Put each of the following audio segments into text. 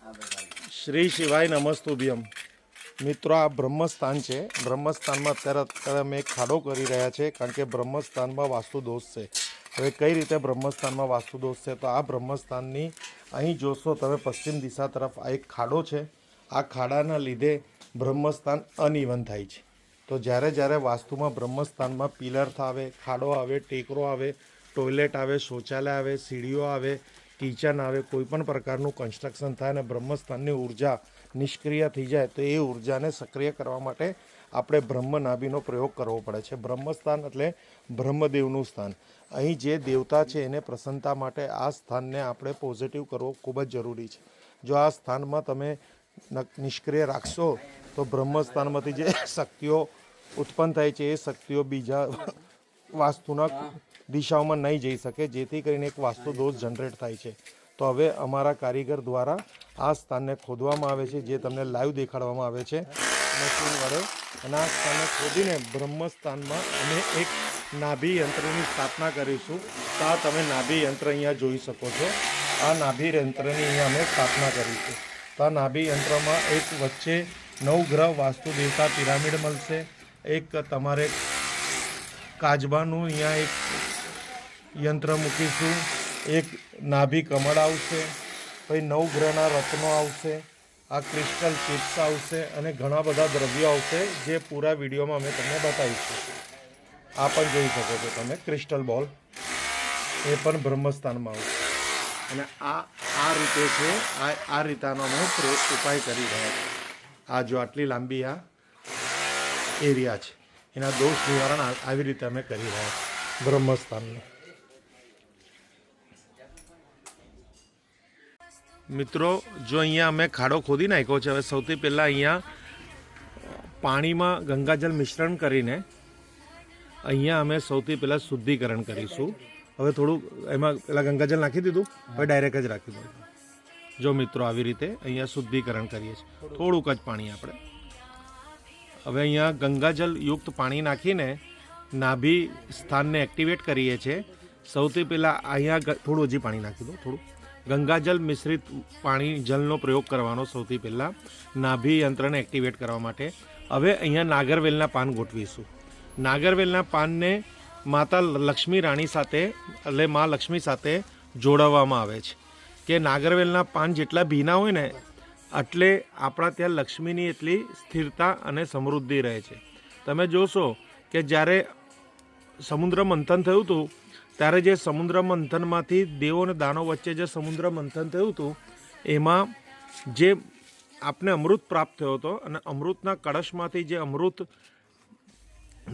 શ્રી શિવાય નમસ્તુભ્યમ। મિત્રો, આ બ્રહ્મસ્થાન છે। બ્રહ્મસ્થાનમાં અત્યારે અમે એક ખાડો કરી રહ્યા છે, કારણ કે બ્રહ્મસ્થાનમાં વાસ્તુ દોષ છે। હવે કઈ રીતે બ્રહ્મસ્થાનમાં વાસ્તુ દોષ છે, તો આ બ્રહ્મસ્થાનની અહીં જોશો તમે પશ્ચિમ દિશા તરફ આ એક ખાડો છે। આ ખાડાના લીધે બ્રહ્મસ્થાન અનઇવન થાય છે। તો જ્યારે વાસ્તુમાં બ્રહ્મસ્થાનમાં પિલર આવે, ખાડો આવે, ટેકરો આવે, ટોયલેટ આવે, શૌચાલય આવે, સીડીઓ આવે, કિચન આવે, કોઈપણ પ્રકારનું કન્સ્ટ્રક્શન થાય અને બ્રહ્મસ્થાનની ઉર્જા નિષ્ક્રિય થઈ જાય તો એ ઉર્જાને સક્રિય કરવા માટે આપણે બ્રહ્મનાભીનો પ્રયોગ કરવો પડે છે। બ્રહ્મસ્થાન એટલે બ્રહ્મદેવનું સ્થાન। અહીં જે દેવતા છે એને પ્રસન્નતા માટે આ સ્થાનને આપણે પોઝિટિવ કરવો ખૂબ જ જરૂરી છે। જો આ સ્થાનમાં તમે નિષ્ક્રિય રાખશો તો બ્રહ્મસ્થાનમાંથી જે શક્તિઓ ઉત્પન્ન થાય છે એ શક્તિઓ બીજા વાસ્તુના દિશાઓમાં નહીં જઈ શકે, જેથી કરીને એક વાસ્તુ દોષ જનરેટ થાય છે। તો હવે અમારા કારીગર દ્વારા આ સ્થાનને ખોદવામાં આવે છે, જે તમને લાઈવ દેખાડવામાં આવે છે મશીન વડે। અને આ સ્થાનને ખોદીને બ્રહ્મસ્થાનમાં અમે એક નાભી યંત્રની સ્થાપના કરીશું। તો આ તમે નાભી યંત્ર અહીંયા જોઈ શકો છો। આ નાભી યંત્રની અહીંયા અમે સ્થાપના કરીશું। તો આ નાભી યંત્રમાં એક વચ્ચે 9 ગ્રહ વાસ્તુ દેવતા પિરામિડ મળશે, એક તમારે કાચબાનું અહીંયા એક યંત્ર મૂકીશું, એક નાભી કમળ આવશે, પછી 9 ગ્રહના રત્નો આવશે, આ ક્રિસ્ટલ ચિપ્સ આવશે અને ઘણા બધા દ્રવ્યો આવશે, જે પૂરા વિડીયોમાં અમે તમને બતાવીશું। આ પણ જોઈ શકો છો તમે ક્રિસ્ટલ બોલ, એ પણ બ્રહ્મસ્થાનમાં આવશે। અને આ રીતે છે, આ રીતનો અમે ઉપાય કરી રહ્યા છીએ। આ જો આટલી લાંબી આ એરિયા છે, એના દોષ નિવારણ આવી રીતે અમે કરી રહ્યા છીએ બ્રહ્મસ્થાનનું। મિત્રો, જો અહીંયા અમે ખાડો ખોદી નાખ્યો છે। હવે સૌથી પહેલાં અહીંયા પાણીમાં ગંગાજળ મિશ્રણ કરીને અહીંયા અમે સૌથી પહેલાં શુદ્ધિકરણ કરીશું। હવે થોડુંક એમાં પહેલાં ગંગાજળ નાખી દીધું, હવે ડાયરેક્ટ જ રાખી દઉં। જો મિત્રો, આવી રીતે અહીંયા શુદ્ધિકરણ કરીએ છીએ, થોડુંક જ પાણી આપણે હવે અહીંયા ગંગાજળ યુક્ત પાણી નાખીને નાભી સ્થાનને એક્ટિવેટ કરીએ છીએ। સૌથી પહેલાં અહીંયા થોડું હજી પાણી નાખી દો, થોડું ગંગાજળ મિશ્રિત પાણી જળનો પ્રયોગ કરવાનો સૌથી પહેલાં નાભી યંત્રને એક્ટિવેટ કરવા માટે। હવે અહીંયા નાગરવેલના પાન ગોઠવીશું। નાગરવેલના પાનને માતા લક્ષ્મી રાણી સાથે એટલે મા લક્ષ્મી સાથે જોડવામાં આવે છે કે નાગરવેલના પાન જેટલા ભીના હોય ને એટલે આપણા ત્યાં લક્ષ્મીની એટલી સ્થિરતા અને સમૃદ્ધિ રહે છે। તમે જોશો કે જ્યારે સમુદ્ર મંથન થયું હતું ત્યારે જે સમુદ્ર મંથનમાંથી દેવો અને દાનવ વચ્ચે જે સમુદ્ર મંથન થયું હતું એમાં જે આપને અમૃત પ્રાપ્ત થયો હતો અને અમૃતના કળશમાંથી જે અમૃત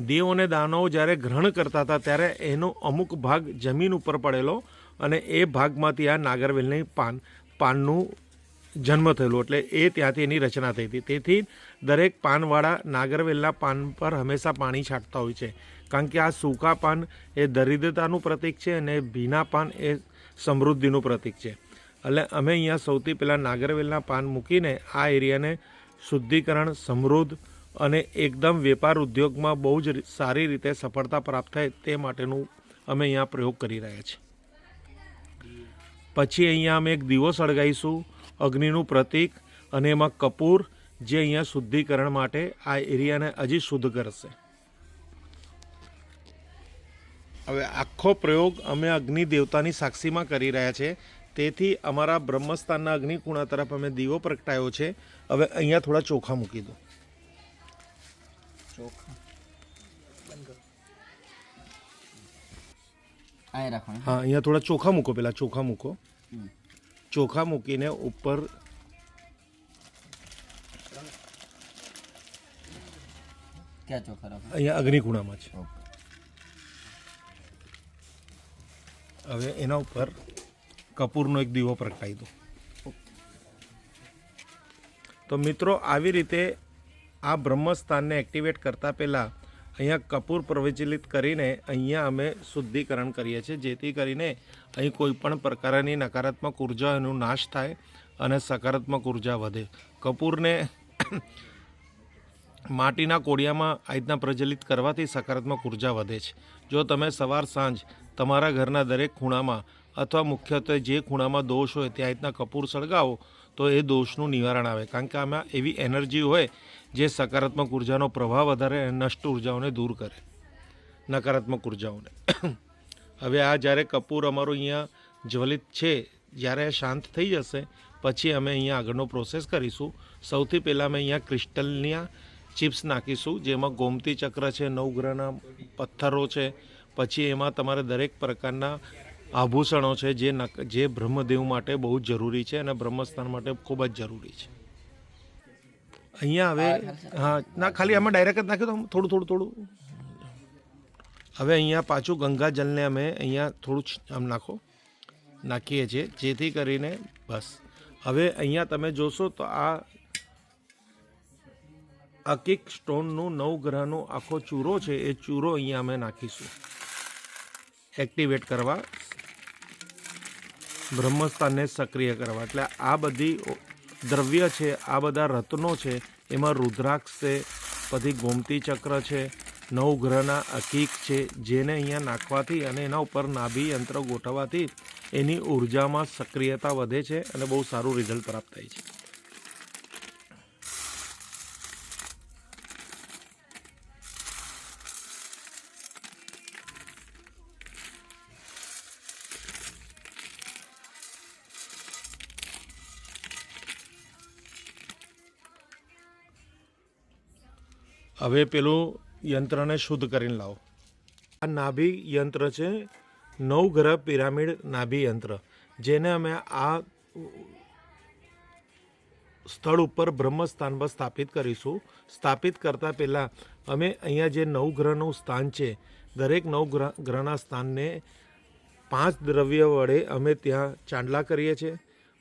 દેવ અને દાનવો જ્યારે ગ્રહણ કરતા હતા ત્યારે એનો અમુક ભાગ જમીન ઉપર પડેલો અને એ ભાગમાંથી આ નાગરવેલની પાનનું જન્મ થયેલો, એટલે એ ત્યાંથી એની રચના થઈ હતી। તેથી દરેક પાનવાળા નાગરવેલના પાન પર હંમેશા પાણી છાંટતા હોય છે, કારણ કે આ સૂકા પાન એ દરિદ્રતાનું પ્રતીક છે અને ભીના પાન એ સમૃદ્ધિનું પ્રતીક છે। એટલે અમે અહીંયા સૌથી પહેલાં નાગરવેલના પાન મૂકીને આ એરિયાને શુદ્ધિકરણ, સમૃદ્ધ અને એકદમ વેપાર ઉદ્યોગમાં બહુ જ સારી રીતે સફળતા પ્રાપ્ત થાય તે માટેનું અમે અહીંયા પ્રયોગ કરી રહ્યા છીએ। પછી અહીંયા અમે એક દીવો સળગાવીશું, અગ્નિનું પ્રતીક, અને એમાં કપૂર, જે અહીંયા શુદ્ધિકરણ માટે આ એરિયાને હજી શુદ્ધ કરશે। હવે આખો પ્રયોગ અમે અગ્નિ દેવતાની સાક્ષીમાં કરી રહ્યા છે, તેથી અમારા બ્રહ્મસ્થાનના અગ્નિકુણા તરફ અમે દીવો પ્રગટાયો છે। હવે અહીંયા થોડા ચોખા મૂકી દો। હા, અહીંયા થોડા ચોખા મૂકો, પેલા ચોખા મૂકો। ચોખા મૂકીને ઉપર અહીંયા અગ્નિકુણામાં છે। હવે એના ઉપર કપૂરનો એક દીવો પ્રગટાવી દો। તો મિત્રો, આવી રીતે આ બ્રહ્મસ્થાનને એક્ટિવેટ કરતાં પહેલાં અહીંયા કપૂર પ્રજ્વલિત કરીને અહીંયા અમે શુદ્ધિકરણ કરીએ છીએ, જેથી કરીને અહીં કોઈપણ પ્રકારની નકારાત્મક ઉર્જાનો નાશ થાય અને સકારાત્મક ઉર્જા વધે। કપૂરને માટીના કોડિયામાં આ રીતના પ્રજ્વલિત કરવાથી સકારાત્મક ઉર્જા વધે છે। જો તમે સવાર સાંજ તમારા ઘરના દરેક ખૂણામાં અથવા મુખ્યત્વે જે ખૂણામાં દોષ હોય ત્યાં રીતના કપૂર સળગાવો તો એ દોષનું નિવારણ આવે, કારણ કે આમાં એવી એનર્જી હોય જે સકારાત્મક ઉર્જાનો પ્રભાવ વધારે અને નષ્ટ ઉર્જાઓને દૂર કરે, નકારાત્મક ઉર્જાઓને. હવે આ જ્યારે કપૂર અમારું અહીંયા જ્વલિત છે, જ્યારે શાંત થઈ જશે પછી અમે અહીંયા આગળનો પ્રોસેસ કરીશું. સૌથી પહેલાં અમે અહીંયા ક્રિસ્ટલના ચિપ્સ નાખીશું, જેમાં ગોમતી ચક્ર છે, નવગ્રહના પથ્થરો છે, પછી એમાં તમારે દરેક પ્રકારના આભૂષણો છે જે બ્રહ્મદેવ માટે બહુ જ જરૂરી છે અને બ્રહ્મસ્થાન માટે ખૂબ જ જરૂરી છે. અહીંયા હવે હા ના, ખાલી આમાં ડાયરેક્ટ જ નાખ્યું તો થોડું. હવે અહીંયા પાછું ગંગાજલને અમે અહીંયા થોડું આમ નાખીએ છીએ, જેથી કરીને બસ. હવે અહીંયા તમે જોશો તો આ અકિક સ્ટોનનું નવગ્રહનો આખો ચૂરો છે, એ ચૂરો અહીંયા અમે નાખીશું એક્ટિવેટ કરવા, બ્રહ્મસ્થાનને સક્રિય કરવા. એટલે આ બધી દ્રવ્ય છે, આ બધા રત્નો છે, એમાં રુદ્રાક્ષ છે, પછી ગોમતી ચક્ર છે, નવગ્રહના અકીક છે, જેને અહીંયા નાખવાથી અને એના ઉપર નાભી યંત્ર ગોઠવવાથી એની ઉર્જામાં સક્રિયતા વધે છે અને બહુ સારું રિઝલ્ટ પ્રાપ્ત થાય છે. હવે પેલું યંત્રને શુદ્ધ કરીને લાવો. આ નાભી યંત્ર છે, નવગ્રહ પિરામિડ નાભી યંત્ર, જેને અમે આ સ્થળ ઉપર બ્રહ્મસ્થાન પર સ્થાપિત કરીશું. સ્થાપિત કરતાં પહેલાં અમે અહીંયા જે નવગ્રહનું સ્થાન છે, દરેક નવગ્રહના સ્થાનને 5 દ્રવ્ય વડે અમે ત્યાં ચાંદલા કરીએ છીએ.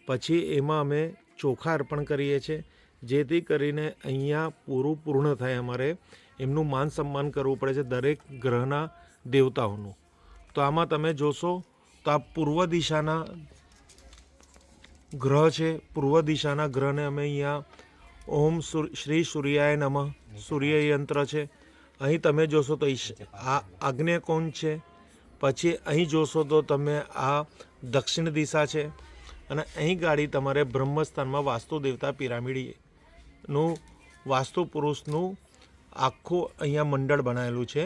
પછી એમાં અમે ચોખા અર્પણ કરીએ છીએ, જેથી કરીને અહીંયા પૂર્ણ થાય. અમારે એમનું માન સન્માન કરવું પડે છે, દરેક ગ્રહના દેવતાઓનું. તો આમાં તમે જોશો તો આ પૂર્વ દિશાના ગ્રહ છે. પૂર્વ દિશાના ગ્રહને અમે અહીંયા ઓમ શ્રી સૂર્યાય નમઃ સૂર્ય યંત્ર છે. અહીં તમે જોશો તો આ આગ્નેયકોણ છે. પછી અહીં જોશો તો તમે આ દક્ષિણ દિશા છે. અને અહીં ગાડી તમારે બ્રહ્મસ્થાનમાં વાસ્તુ દેવતા પિરામિડનું વાસ્તુ પુરુષનું આખું અહીંયા મંડળ બનાવેલું છે,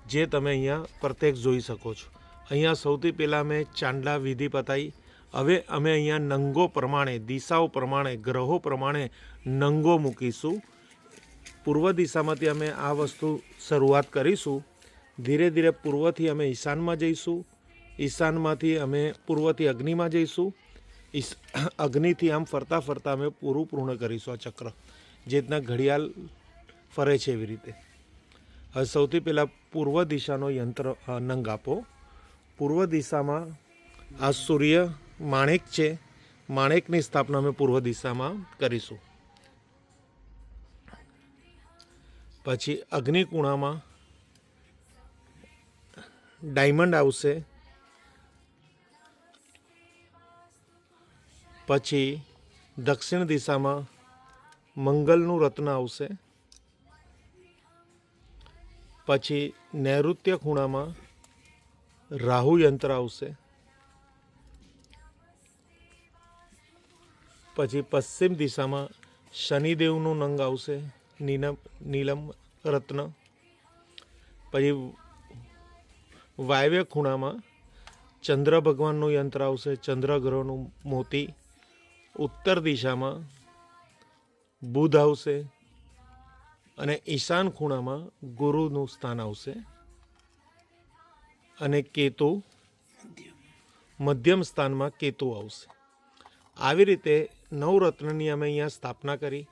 જે તમે અહીંયા પ્રત્યક્ષ જોઈ શકો છો. અહીંયા સૌથી પહેલાં અમે ચાંદલા વિધિ પતાવી. હવે અમે અહીંયા નંગો પ્રમાણે, દિશાઓ પ્રમાણે, ગ્રહો પ્રમાણે નંગો મૂકીશું. પૂર્વ દિશામાંથી અમે આ વસ્તુ શરૂઆત કરીશું. ધીરે ધીરે પૂર્વથી અમે ઈશાનમાં જઈશું, ઈશાનમાંથી અમે પૂર્વથી અગ્નિમાં જઈશું, અગ્નિથી આમ ફરતા ફરતા અમે પૂર્ણ કરીશું આ ચક્ર, જે રીતના ઘડિયાળ ફરે છે એવી રીતે. હવે સૌથી પહેલાં પૂર્વ દિશાનો યંત્ર નંગ આપો. પૂર્વ દિશામાં આ સૂર્ય માણેક છે, માણેકની સ્થાપના અમે પૂર્વ દિશામાં કરીશું. પછી અગ્નિકુણામાં ડાયમંડ આવશે. પછી દક્ષિણ દિશામાં મંગલનું રત્ન આવશે. પછી નૈઋત્ય ખૂણામાં રાહુ યંત્ર આવશે. પછી પશ્ચિમ દિશામાં શનિદેવનું નંગ આવશે, નીલમ રત્ન. પછી વાયવ્ય ખૂણામાં ચંદ્ર ભગવાનનું યંત્ર આવશે, ચંદ્રગ્રહનું મોતી. ઉત્તર દિશામાં બુધ આવશે અને ઈશાન ખૂણામાં ગુરુનું સ્થાન આવશે. અને કેતુ મધ્યમ સ્થાનમાં કેતુ આવશે. આવી રીતે નવરત્નની અમે અહીંયા સ્થાપના કરી.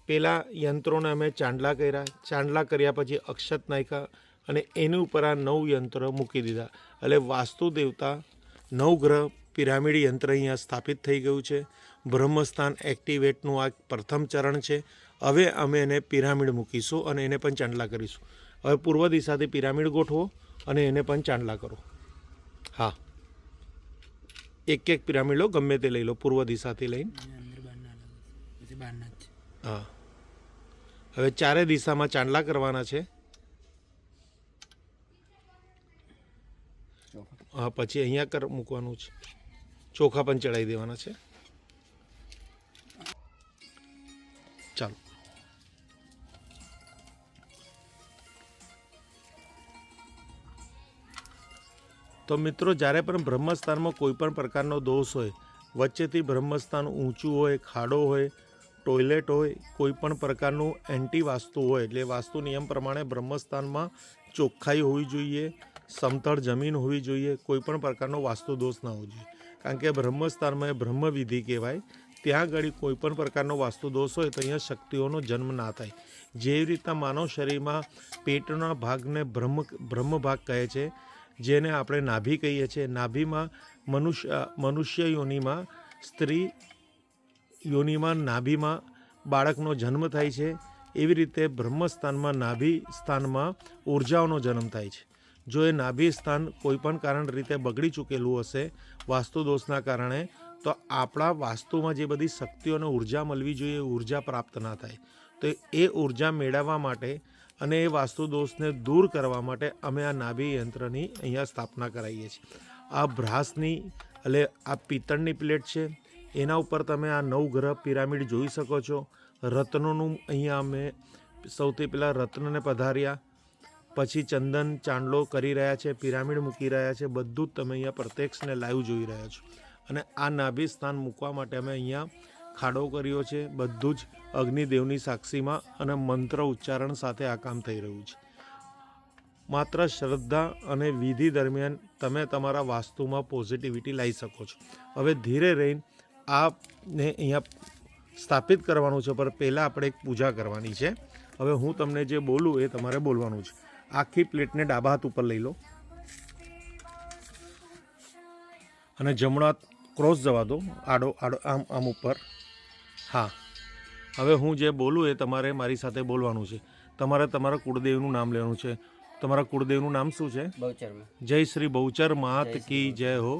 પેલા યંત્રોને અમે ચાંદલા કર્યા, ચાંદલા કર્યા પછી અક્ષત નાખ્યા અને એની ઉપર આ 9 યંત્ર મૂકી દીધા. એટલે વાસ્તુ દેવતા નવગ્રહ પિરામિડ યંત્ર અહીંયા સ્થાપિત થઈ ગયું છે. બ્રહ્મસ્થાન એક્ટિવેટનું આ પ્રથમ ચરણ છે. હવે અમે એને પિરામિડ મૂકીશું અને એને પણ ચાંદલા કરીશું. હવે પૂર્વ દિશાથી પિરામિડ ગોઠવો અને એને પણ ચાંદલા કરો. હા, એક પિરામિડ લો, ગમે તે લઈ લો, પૂર્વ દિશાથી લઈને. હા, હવે ચારે દિશામાં ચાંદલા કરવાના છે. હા, પછી અહીંયા મૂકવાનું છે. ચોખા પણ ચડાવી દેવાના છે. ચાલો. તો મિત્રો, જ્યારે પણ બ્રહ્મસ્થાનમાં કોઈ પણ પ્રકારનો દોષ હોય, વચ્ચેથી બ્રહ્મસ્થાન ઊંચું હોય, ખાડો હોય, ટોયલેટ હોય, કોઈ પણ પ્રકારનું એન્ટી વાસ્તુ હોય, એટલે વાસ્તુ નિયમ પ્રમાણે બ્રહ્મસ્થાનમાં ચોખ્ખાઈ હોવી જોઈએ, સમતળ જમીન હોવી જોઈએ, કોઈ પણ પ્રકારનો વાસ્તુ દોષ ના હોવો જોઈએ. કારણ કે બ્રહ્મસ્થાનમાં એ બ્રહ્મવિધિ કહેવાય. ત્યાં આગળ કોઈ પણ પ્રકારનો વાસ્તુ દોષ હોય તો અહીંયા શક્તિઓનો જન્મ ના થાય. જેવી રીતના માનવ શરીરમાં પેટના ભાગને બ્રહ્મ ભાગ કહે છે, જેને આપણે નાભી કહીએ છીએ. નાભીમાં મનુષ્ય યોનિમાં, સ્ત્રી યોનિમાં નાભીમાં બાળકનો જન્મ થાય છે. એવી રીતે બ્રહ્મસ્થાનમાં નાભી સ્થાનમાં ઉર્જાઓનો જન્મ થાય છે. જો એ નાભી સ્થાન કોઈ પણ કારણ રીતે બગડી ચૂકેલું હશે વાસ્તુ દોષના કારણે, તો આપણા વાસ્તુમાં જે બધી શક્તિઓ અને ઉર્જા મળવી જોઈએ એ ઉર્જા પ્રાપ્ત ના થાય. તો એ ઉર્જા મેળવવા માટે અને એ વાસ્તુ દોષને દૂર કરવા માટે અમે આ નાભી યંત્રની અહીંયા સ્થાપના કરાવીએ છીએ. આ બ્રાસની એટલે આ પિત્તળની પ્લેટ છે. એના ઉપર તમે આ 9 ગ્રહ પિરામિડ જોઈ શકો છો. રત્નોનું અહીંયા અમે સૌથી પહેલાં રત્નને પધાર્યા, પછી ચંદન ચાંદલો કરી રહ્યા છે, પિરામિડ મૂકી રહ્યા છે. બધું જ તમે અહીંયા પ્રત્યક્ષને લાઈવ જોઈ રહ્યા છો. અને આ નાભી સ્થાન મૂકવા માટે અમે અહીંયા ખાડો કર્યો છે, બધું જ અગ્નિદેવની સાક્ષીમાં અને મંત્ર ઉચ્ચારણ સાથે આ કામ થઈ રહ્યું છે. માત્ર શ્રદ્ધા અને વિધિ દરમિયાન તમે તમારા વાસ્તુમાં પોઝિટિવિટી લાવી શકો છો. હવે ધીરે રહીને આપને અહીંયા સ્થાપિત કરવાનું છે, પણ પહેલાં આપણે એક પૂજા કરવાની છે. હવે હું તમને જે બોલું એ તમારે બોલવાનું છે. આખી પ્લેટને ડાબા હાથ ઉપર લઈ લો અને જમણો હાથ ક્રોસ જવા દો, આડો આડો આમ ઉપર. હા, હવે હું જે બોલું એ તમારે મારી સાથે બોલવાનું છે. તમારે તમારા કુળદેવનું નામ લેવાનું છે. તમારા કુળદેવનું નામ શું છે? જય શ્રી બહુચર માત કી જય હો.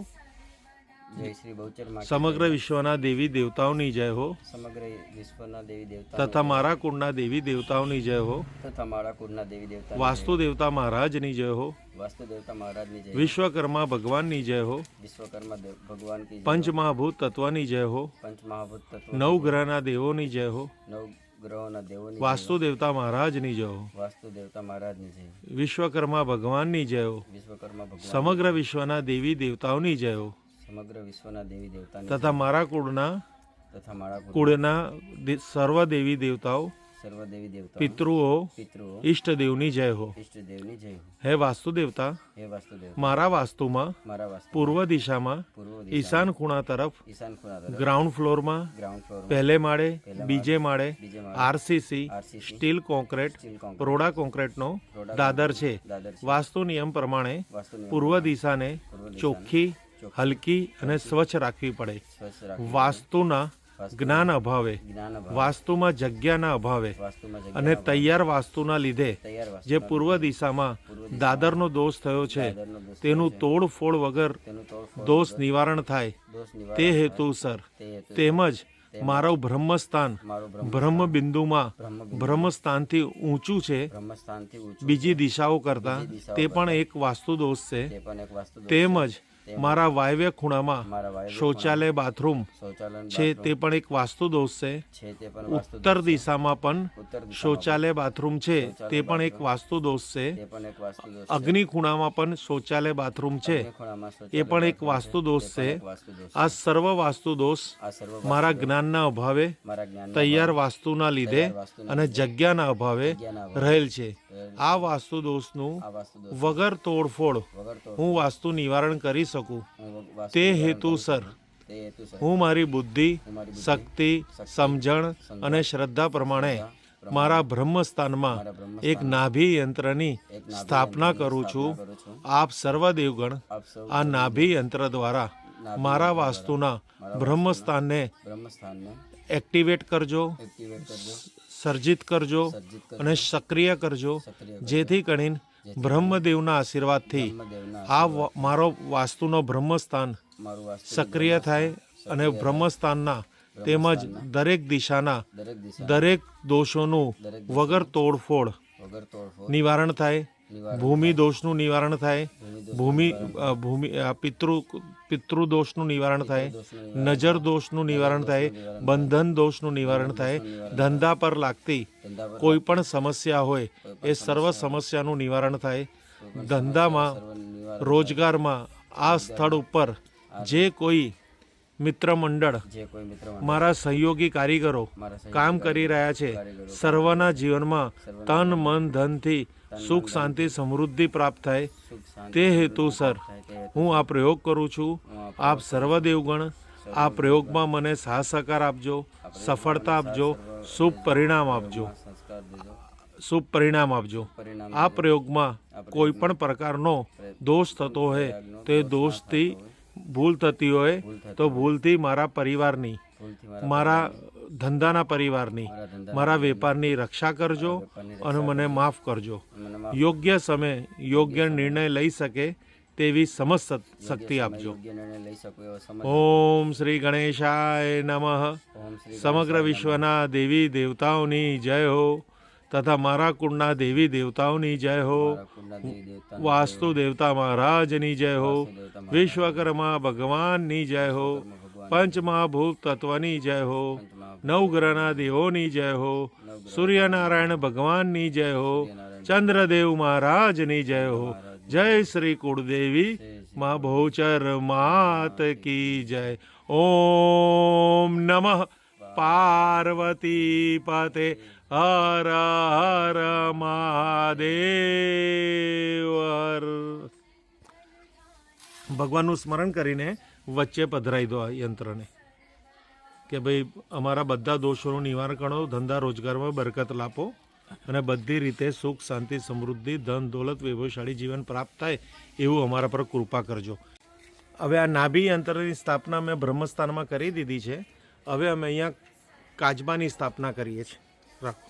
જય શ્રી બહુચર માત. સમગ્ર વિશ્વના દેવી દેવતાઓની જય હો. સમગ્ર વિશ્વના દેવી દેવતા તથા મારા કુળના દેવી દેવતાઓની જય હો. તથા મારા કુળના દેવી દેવતા વાસ્તુ દેવતા મહારાજની જય હો. વાસ્તુ દેવતા મહારાજની જય. વિશ્વકર્મા ભગવાનની જય હો. વિશ્વકર્મા ભગવાન કી જય. પંચમહાભૂત તત્વની જય હો. પંચમહાભૂત તત્વ. 9 ગ્રહના દેવોની જય હો. 9 ગ્રહોના દેવોની જય. વાસ્તુ દેવતા મહારાજની જય હો. વાસ્તુ દેવતા મહારાજની જય. વિશ્વકર્મા ભગવાનની જય હો. વિશ્વકર્મા ભગવાન. સમગ્ર વિશ્વના દેવી દેવતાઓની જય હો. સમગ્ર વિશ્વના દેવી દેવતાની તથા મારા કુળના કુળના સર્વ દેવી દેવતાઓ, સર્વ દેવી દેવતા, પિતૃઓ, ઈષ્ટદેવની જય હો. ઈષ્ટદેવની જય. હે વાસ્તુ દેવતા, હે વાસ્તુ દેવતા, મારા વાસ્તુમાં પૂર્વ દિશામાં ઈશાન ખૂણા તરફ ગ્રાઉન્ડ ફ્લોરમાં પહેલે માળે, બીજે માળે આરસીસી સ્ટીલ કોન્ક્રીટ રોડા કોન્ક્રીટનો દાદર છે. વાસ્તુ નિયમ પ્રમાણે પૂર્વ દિશાને ચોખ્ખી, હલકી અને સ્વચ્છ રાખવી પડે. વાસ્તુના જ્ઞાન અભાવે, વાસ્તુમાં જગ્યાના અભાવે અને તૈયાર વાસ્તુના લીધે જે પૂર્વ દિશામાં દાદરનો દોષ થયો છે તેનું તોડફોડ વગર દોષ નિવારણ થાય તે હેતુસર, તેમજ મારું બ્રહ્મસ્થાન બ્રહ્મબિંદુમાં બ્રહ્મસ્થાનથી ઊંચું છે બીજી દિશાઓ કરતાં, તે પણ એક વાસ્તુ દોષ છે. તેમજ મારા વાયવ્ય ખૂણામાં શૌચાલય બાથરૂમ છે તે પણ એક વાસ્તુ દોષ છે. ઉત્તર દિશામાં પણ શૌચાલય બાથરૂમ છે તે પણ એક વાસ્તુ દોષ છે. અગ્નિ ખૂણામાં પણ શૌચાલય બાથરૂમ છે એ પણ એક વાસ્તુ દોષ છે. આ સર્વ વાસ્તુ દોષ મારા જ્ઞાનના અભાવે, તૈયાર વાસ્તુના લીધે અને જગ્યાના અભાવે રહેલ છે. આ વાસ્તુ દોષનું વગર તોડફોડ હું વાસ્તુ નિવારણ કરી શકું તે હેતુસર હું મારી બુદ્ધિ, શક્તિ, સમજણ અને શ્રદ્ધા પ્રમાણે મારા બ્રહ્મસ્થાનમાં એક નાભી યંત્રની સ્થાપના કરું છું. આપ સર્વ દેવગણ આ નાભી યંત્ર દ્વારા મારા વાસ્તુના બ્રહ્મસ્થાનને એક્ટિવેટ કરજો, સર્જિત કરજો અને સક્રિય કરજો, જેથી કરીને બ્રહ્મદેવના આશીર્વાદથી આ મારો વાસ્તુનો બ્રહ્મસ્થાન સક્રિય થાય અને બ્રહ્મસ્થાનના તેમજ દરેક દિશાના દરેક દોષોનું વગર તોડફોડ નિવારણ થાય. ભૂમિ દોષનું નિવારણ થાય, ભૂમિ પિતૃ દોષનું નિવારણ થાય, નજર દોષનું નિવારણ થાય, બંધન દોષનું નિવારણ થાય, ધંધા પર લાગતી કોઈ પણ સમસ્યા હોય એ સર્વ સમસ્યાનું નિવારણ થાય, ધંધામાં રોજગારમાં આ સ્થળ ઉપર જે કોઈ મિત્ર મંડળ મારા સહયોગી કારીગરો કામ કરી રહ્યા છે, સર્વના જીવનમાં તન મન ધનથી સુખ શાંતિ સમૃદ્ધિ પ્રાપ્ત થાય તે હેતુસર હું આ પ્રયોગ કરું છું. આપ સર્વદેવગણ આ પ્રયોગમાં મને સાથ સહકાર આપજો, સફળતા આપજો, શુભ પરિણામ આપજો, શુભ પરિણામ આપજો. આ પ્રયોગમાં કોઈ પણ પ્રકારનો દોષ થતો હોય તો એ દોષથી ભૂલ થતી હોય તો ભૂલથી મારા પરિવારની, મારા ધંધાના પરિવારની, મારા વેપારની રક્ષા કરજો અને મને માફ કરજો. યોગ્ય સમયે યોગ્ય નિર્ણય લઈ શકે તેવી સમસ્ત શક્તિ આપજો. ઓમ શ્રી ગણેશાય નમઃ. સમગ્ર વિશ્વના દેવી દેવતાઓની જય હો તથા મારા કુળના દેવી દેવતાઓની જય હો. વાસ્તુ દેવતા મહારાજની જય હો. વિશ્વકર્મા ભગવાનની જય હો. પંચમહાભૂત તત્વની જય હો. નવગ્રહના દેવોની જય હો. સૂર્યનારાયણ ભગવાનની જય હો. ચંદ્રદેવ મહારાજની જય હો. જય શ્રી કુળદેવી મા બહુચર માત કી જય. ઓમ નમઃ પાર્વતી પતે હર હર મહાદેવ. ભગવાનનું સ્મરણ કરીને વચ્ચે પધરાઈ દો આ યંત્રને કે ભાઈ અમારા બધા દોષોનું નિવારણ કરો, ધંધા રોજગારમાં બરકત લાપો અને બધી રીતે સુખ શાંતિ સમૃદ્ધિ ધન દોલત વૈભવશાળી જીવન પ્રાપ્ત થાય એવું અમારા પર કૃપા કરજો. હવે આ નાભી યંત્રની સ્થાપના મેં બ્રહ્મસ્થાનમાં કરી દીધી છે. હવે અમે અહીંયા કાચબાની સ્થાપના કરીએ છીએ. રાખો.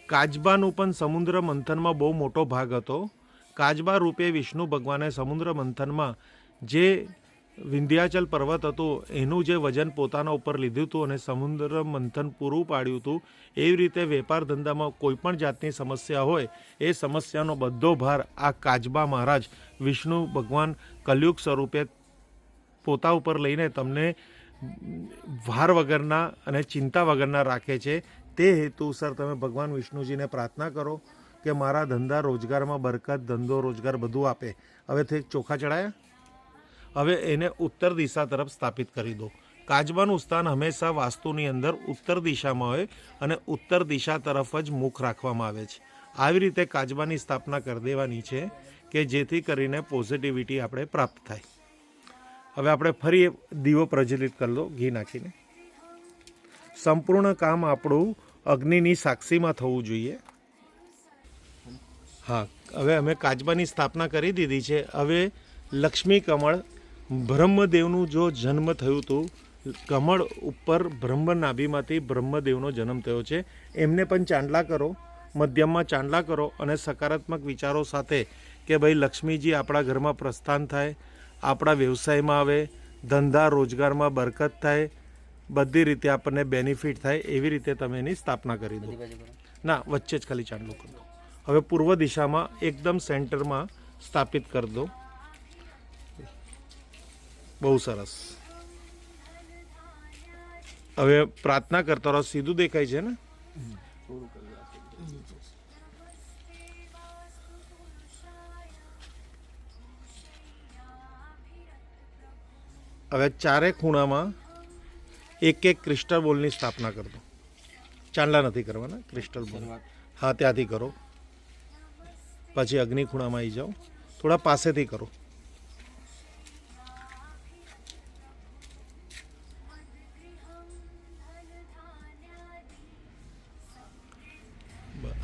કાચબાનું પણ સમુદ્ર મંથનમાં બહુ મોટો ભાગ હતો. કાચબા રૂપે વિષ્ણુ ભગવાને સમુદ્ર મંથનમાં જે વિંધ્યાચલ પર્વત હતો એનું જે વજન પોતાના ઉપર લીધું હતું અને સમુદ્ર મંથન પૂરું પાડ્યું હતું. એવી રીતે વેપાર ધંધામાં કોઈ પણ જાતની સમસ્યા હોય એ સમસ્યાનો બધો ભાર આ કાચબા મહારાજ વિષ્ણુ ભગવાન કલયુગ સ્વરૂપે પોતા ઉપર લઈને તમને ભાર વગરના અને ચિંતા વગરના રાખે છે. તે હેતુસર તમે ભગવાન વિષ્ણુજીને પ્રાર્થના કરો કે મારા ધંધા રોજગારમાં બરકત, ધંધો રોજગાર બધું આપે. હવે તે ચોખા ચડાયા. હવે એને ઉત્તર દિશા તરફ સ્થાપિત કરી દો. કાચબાનું સ્થાન હંમેશા વાસ્તુની અંદર ઉત્તર દિશામાં હોય અને ઉત્તર દિશા તરફ જ મુખ રાખવામાં આવે છે. આવી રીતે કાચબાની સ્થાપના કરી દેવાની છે કે જેથી કરીને પોઝિટિવિટી આપણે પ્રાપ્ત થાય. હવે આપણે ફરી દીવો પ્રજ્વલિત કરી દો ઘી નાખીને. સંપૂર્ણ કામ આપણું અગ્નિની સાક્ષીમાં થવું જોઈએ. હા, હવે અમે કાચબાની સ્થાપના કરી દીધી છે. હવે લક્ષ્મી કમળ બ્રહ્મદેવનું જો જન્મ થયું હતું, કમળ ઉપર બ્રહ્મ નાભીમાંથી બ્રહ્મદેવનો જન્મ થયો છે. એમને પણ ચાંદલા કરો, મધ્યમમાં ચાંદલા કરો અને સકારાત્મક વિચારો સાથે કે ભાઈ લક્ષ્મીજી આપણા ઘરમાં પ્રસ્થાન થાય, આપણા વ્યવસાયમાં આવે, ધંધા રોજગારમાં બરકત થાય, બધી રીતે આપણને બેનિફિટ થાય એવી રીતે તમે એની સ્થાપના કરી દો. ના, વચ્ચે જ ખાલી ચાંદલો કરી દો. હવે પૂર્વ દિશામાં એકદમ સેન્ટરમાં સ્થાપિત કરી દો. બહુ સરસ. હવે પ્રાર્થના કરતા રહો. સીધું દેખાય છે ને? હવે ચારે ખૂણામાં એક એક ક્રિસ્ટલ બોલની સ્થાપના કરી દો. ચાંદલા નથી કરવાના, ક્રિસ્ટલ બોલ. હા, ત્યાંથી કરો. પછી અગ્નિ ખૂણામાં આવી જાઓ. થોડા પાસેથી કરો.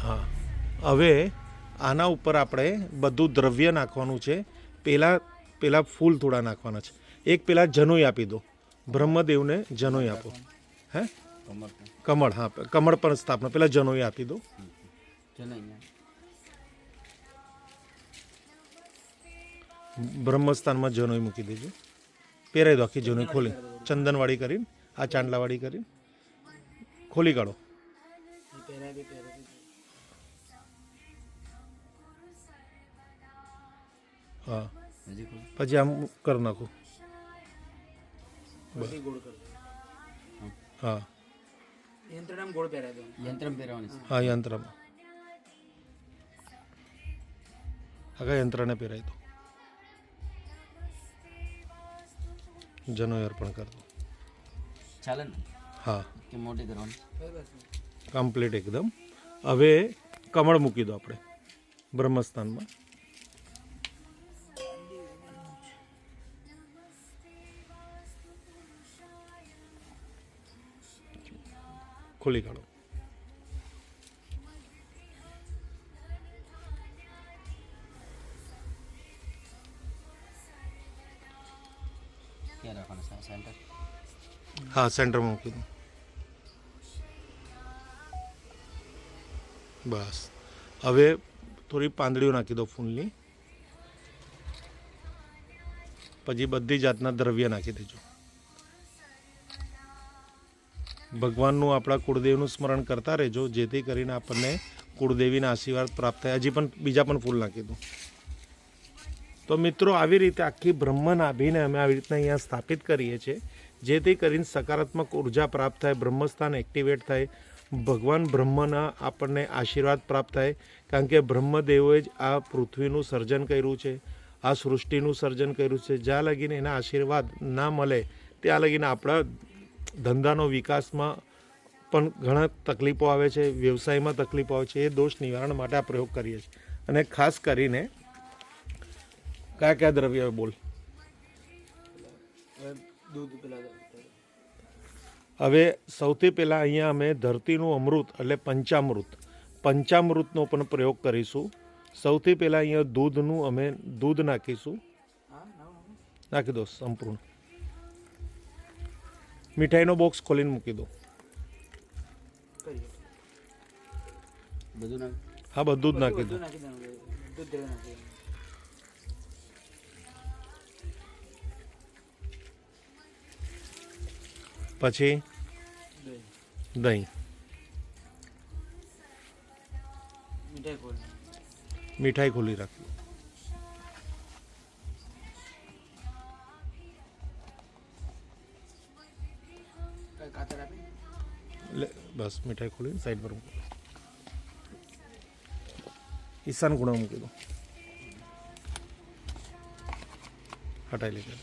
હા, હવે આના ઉપર આપણે બધું દ્રવ્ય નાખવાનું છે. પેલા ફૂલ થોડા નાખવાના છે. એક પેલા જનોઈ આપી દો. બ્રહ્મદેવને જનોઈ આપો. હે, કમળ. હા, કમળ પર સ્થાપના. પેલા જનોઈ આપી દો. બ્રહ્મસ્થાનમાં જનોઈ મૂકી દેજો. પહેરાઈ દો આખી જનોઈ ખોલી, ચંદનવાળી કરીને, આ ચાંદલાવાળી કરીને ખોલી કાઢો. હા હજી ખોલું? પછી આમ કરી નાખો. બધી ગોળ કરી દો. હા યંત્રને ગોળ પહેરાવી દો. યંત્ર પહેરવાની છે. હા યંત્રમાં આખા યંત્રને પહેરાવી દો. જનો અર્પણ કરી દો. ચાલે ને હા કે મોટી કરવાની? બસ કમ્પ્લીટ એકદમ. હવે કમળ મૂકી દો આપણે બ્રહ્મસ્થાનમાં. ખોલી કાઢો. ક્યાં રાખવાનું છે? સેન્ટર? હા સેન્ટરમાં મૂકી દો. બસ હવે થોડી પાંદડીઓ નાખી દો ફૂલની. પછી બધી જાતના દ્રવ્ય નાખી દેજો. ભગવાનનું આપણા કુળદેવનું સ્મરણ કરતા રહેજો, જેથી કરીને આપણને કુળદેવીના આશીર્વાદ પ્રાપ્ત થાય. હજી પણ બીજા પણ ફૂલ નાખી દો. તો મિત્રો આવી રીતે આખી બ્રહ્મ નાભીને અમે આવી રીતના અહીંયા સ્થાપિત કરીએ છીએ, જેથી કરીને સકારાત્મક ઉર્જા પ્રાપ્ત થાય, બ્રહ્મસ્થાન એક્ટિવેટ થાય, ભગવાન બ્રહ્મના આપણને આશીર્વાદ પ્રાપ્ત થાય. કારણ કે બ્રહ્મદેવોએ જ આ પૃથ્વીનું સર્જન કર્યું છે, આ સૃષ્ટિનું સર્જન કર્યું છે. જ્યાં લગીને એના આશીર્વાદ ના મળે ત્યાં લગીને આપણા ધંધાનો વિકાસમાં પણ ઘણા તકલીફો આવે છે, વ્યવસાયમાં તકલીફો આવે છે. એ દોષ નિવારણ માટે આ પ્રયોગ કરીએ છીએ. અને ખાસ કરીને કયા કયા દ્રવ્ય બોલ. હવે દૂધ પેલા દો. હવે સૌથી પહેલાં અહીંયા અમે ધરતીનું અમૃત એટલે પંચામૃતનો પણ પ્રયોગ કરીશું. સૌથી પહેલાં અહીંયા દૂધનું અમે દૂધ નાખીશું. હા ના નાખી દો સંપૂર્ણ. મીઠાઈનો બોક્સ ખોલીને મૂકી દો. કરીએ. બધું નાખ. હા બધું જ નાખી દો. બધું નાખી દેવાનું. દૂધ દેવું નાખી દેવાનું. પછી દહીં. દહીં. મીઠાઈ ખોલ. મીઠાઈ ખોલી રાખી. કઈ કાતર આપી. લે બસ મીઠાઈ ખોલીને સાઈડ પર મૂકો. ઈશાન ખૂણા મૂકી દો. હટાઈ લીધા.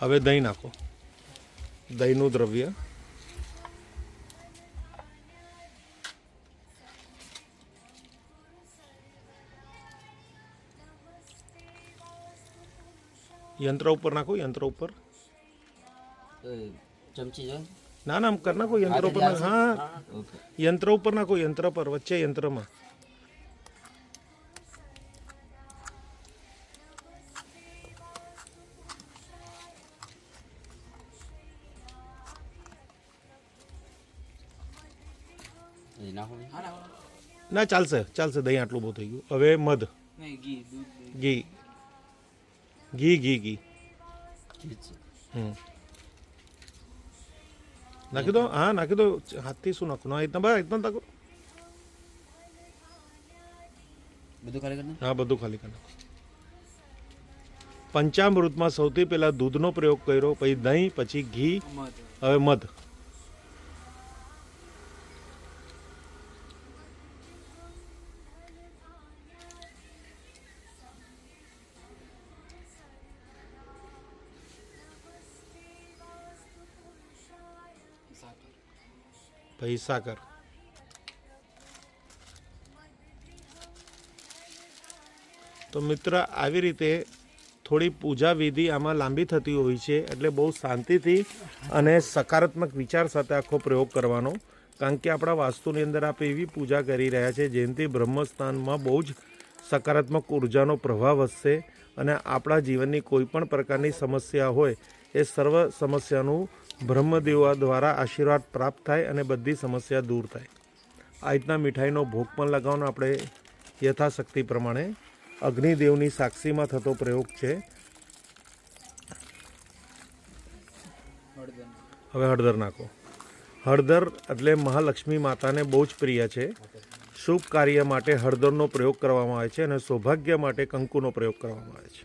હવે દહીં નાખો. દહીંનું દ્રવ્ય. યંત્ર ઉપર નાખો. યંત્ર ઉપર ચમચી જો. ના ના કરી નાખો. યંત્ર ઉપર નાખો. હા ઓકે. યંત્ર ઉપર નાખો. યંત્ર પર વચ્ચે યંત્રમાં. એ નાખો. હા ના ના ચાલશે ચાલશે. દહીં આટલું બહુ થઈ ગયું. હવે મધ. નહીં ઘી દૂધ દહીં. ઘી ઘી ઘી ઘી ઠીક છે. નાખી દો. હા નાખી દો. હાથથી શું નાખો? ના ઇतना બસ ઇतना તકો. બધું ખાલી કરી દે. હા બધું ખાલી કરી નાખો. પંચામૃતમાં સૌથી પહેલા દૂધનો પ્રયોગ કર્યો, પછી દહીં, પછી ઘી, મધ. હવે મધ. સાકર. પછી સાકર. તો મિત્ર આવી રીતે થોડી પૂજા વિધિ આમાં લાંબી થતી હોય છે, એટલે બહુ શાંતિથી અને સકારાત્મક વિચાર સાથે આખો પ્રયોગ કરવાનો. કારણ કે આપણા વાસ્તુની અંદર આપણે એવી પૂજા કરી રહ્યા છે જેનાથી બ્રહ્મસ્થાનમાં બહુ જ સકારાત્મક ઉર્જાનો પ્રભાવ વધશે અને આપણા જીવનની કોઈ પણ પ્રકારની સમસ્યા હોય એ સર્વ સમસ્યાનું બ્રહ્મદેવા દ્વારા આશીર્વાદ પ્રાપ્ત થાય અને બધી સમસ્યા દૂર થાય. આ રીતના મીઠાઈનો ભોગ પણ લગાવવાનો આપણે યથાશક્તિ પ્રમાણે. અગ્નિદેવની સાક્ષીમાં થતો પ્રયોગ છે. હળદર. હવે હળદર નાખો. હળદર એટલે મહાલક્ષ્મી માતાને બહુ જ પ્રિય છે. શુભ કાર્ય માટે હળદરનો પ્રયોગ કરવામાં આવે છે અને સૌભાગ્ય માટે કંકુનો પ્રયોગ કરવામાં આવે છે.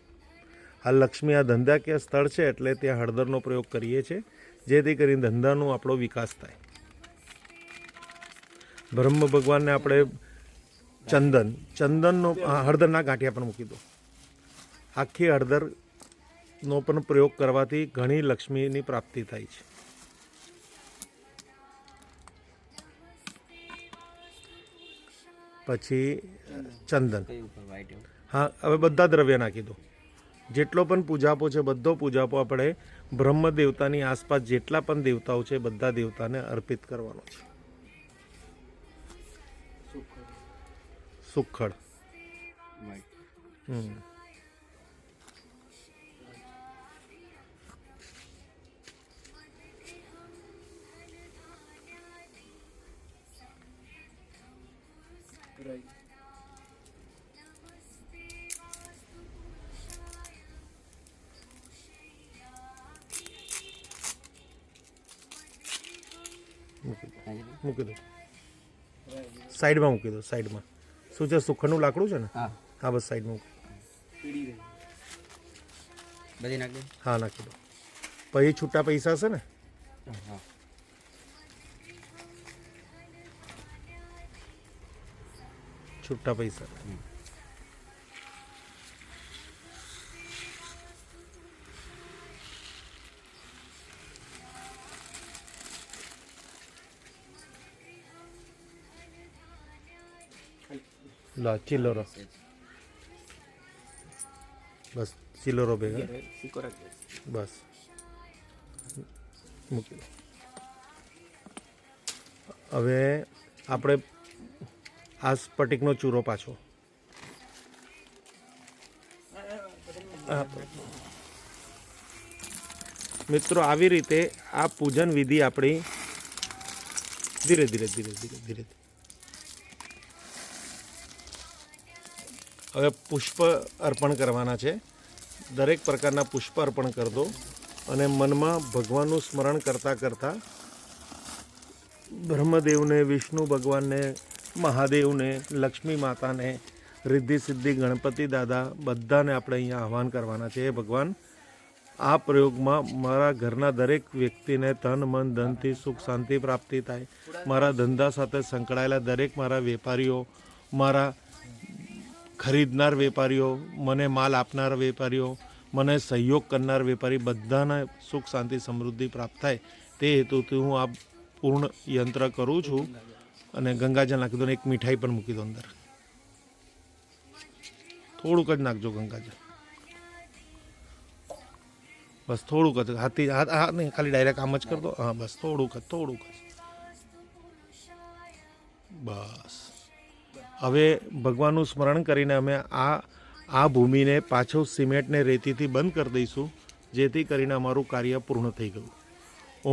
આ લક્ષ્મી આ ધંધાકીય સ્થળ છે એટલે ત્યાં હળદરનો પ્રયોગ કરીએ છીએ જેથી કરીને ધંધાનો આપણો વિકાસ થાય. બ્રહ્મ ભગવાનને આપણે ચંદનનો હળદરના ગાંઠિયા પણ મૂકી દો. આખી હળદરનો પણ પ્રયોગ કરવાથી ઘણી લક્ષ્મીની પ્રાપ્તિ થાય છે. પછી ચંદન. કઈ ઉપર white એવું? હા, હવે બધા દ્રવ્ય નાખી દો. જેટલો પણ પૂજાપો છે બધો પૂજાપો આપણે બ્રહ્મ દેવતાની આસપાસ જેટલા પણ દેવતાઓ છે બધા દેવતાને અર્પિત કરવાનો છે. સુખડ. White. હમ. રાઈ. મૂકી દો. રાઈ. સાઈડમાં મૂકી દો. સાઈડમાં શું છે? સુખડનું લાકડું છે ને? હા, હા, બસ સાઈડમાં મૂકી. પીડી ગઈ. બધી નાખ દે. હા, નાખી દો. પછી છૂટા પૈસા છે ને? હા. છૂટા પૈસા. લા ચિલ્લરો. બસ ચિલ્લરો ભેગા. સિક્કો રાખી. બસ મૂકી દો. હવે આપણે આ સ્ફટિકનો ચૂરો પાછો. મિત્રો આવી રીતે આ પૂજન વિધિ આપણી ધીરે ધીરે ધીરે ધીરે ધીરે. હવે પુષ્પ અર્પણ કરવાના છે. દરેક પ્રકારના પુષ્પ અર્પણ કરી દો અને મનમાં ભગવાનનું સ્મરણ કરતાં કરતાં બ્રહ્મદેવને, વિષ્ણુ ભગવાનને, મહાદેવને, લક્ષ્મી માતાને, રિદ્ધિ સિદ્ધિ ગણપતિ દાદા બધાને આપણે અહીંયા આહવાન કરવાના છે. હે ભગવાન, આ પ્રયોગમાં મારા ઘરના દરેક વ્યક્તિને તન મન ધનથી સુખ શાંતિ પ્રાપ્તિ થાય. મારા ધંધા સાથે સંકળાયેલા દરેક મારા વેપારીઓ, મારા ખરીદનાર વેપારીઓ, મને માલ આપનાર વેપારીઓ, મને સહયોગ કરનાર વેપારી બધાને સુખ શાંતિ સમૃદ્ધિ પ્રાપ્ત થાય તે હેતુથી હું આ પૂર્ણ યંત્ર કરું છું. અને ગંગાજળ નાખી દો ને એક મીઠાઈ પણ મૂકી દો અંદર. થોડુંક જ નાખજો ગંગાજળ. બસ થોડુંક જ. હાથ નહીં, ખાલી ડાયરેક્ટ આમ જ કરી દો. હા, બસ થોડુંક જ, થોડુંક જ. બસ. હવે ભગવાનનું સ્મરણ કરીને અમે આ ભૂમિને પાછું સિમેન્ટને રેતીથી બંધ કરી દઈશું જેથી કરીને અમારું કાર્ય પૂર્ણ થઈ ગયું.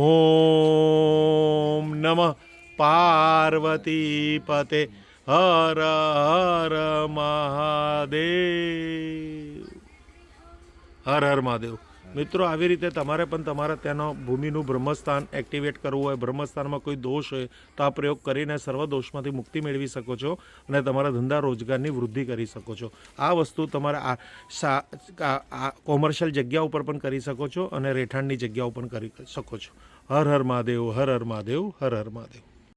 ઓમ નમઃ પાર્વતી પતે હર હર મહાદેવ. હર હર મહાદેવ. મિત્રો, આવી રીતે તમારે પણ તમારા ત્યાંનો ભૂમિનું બ્રહ્મસ્થાન એક્ટિવેટ કરવું હોય, બ્રહ્મસ્થાનમાં કોઈ દોષ હોય તો આ પ્રયોગ કરીને સર્વ દોષમાંથી મુક્તિ મેળવી શકો છો અને તમારા ધંધા રોજગારની વૃદ્ધિ કરી શકો છો. આ વસ્તુ તમારે આ કોમર્શિયલ જગ્યા ઉપર પણ કરી શકો છો અને રહેઠાણની જગ્યા ઉપર પણ કરી શકો છો. હર હર મહાદેવ, હર હર મહાદેવ, હર હર મહાદેવ.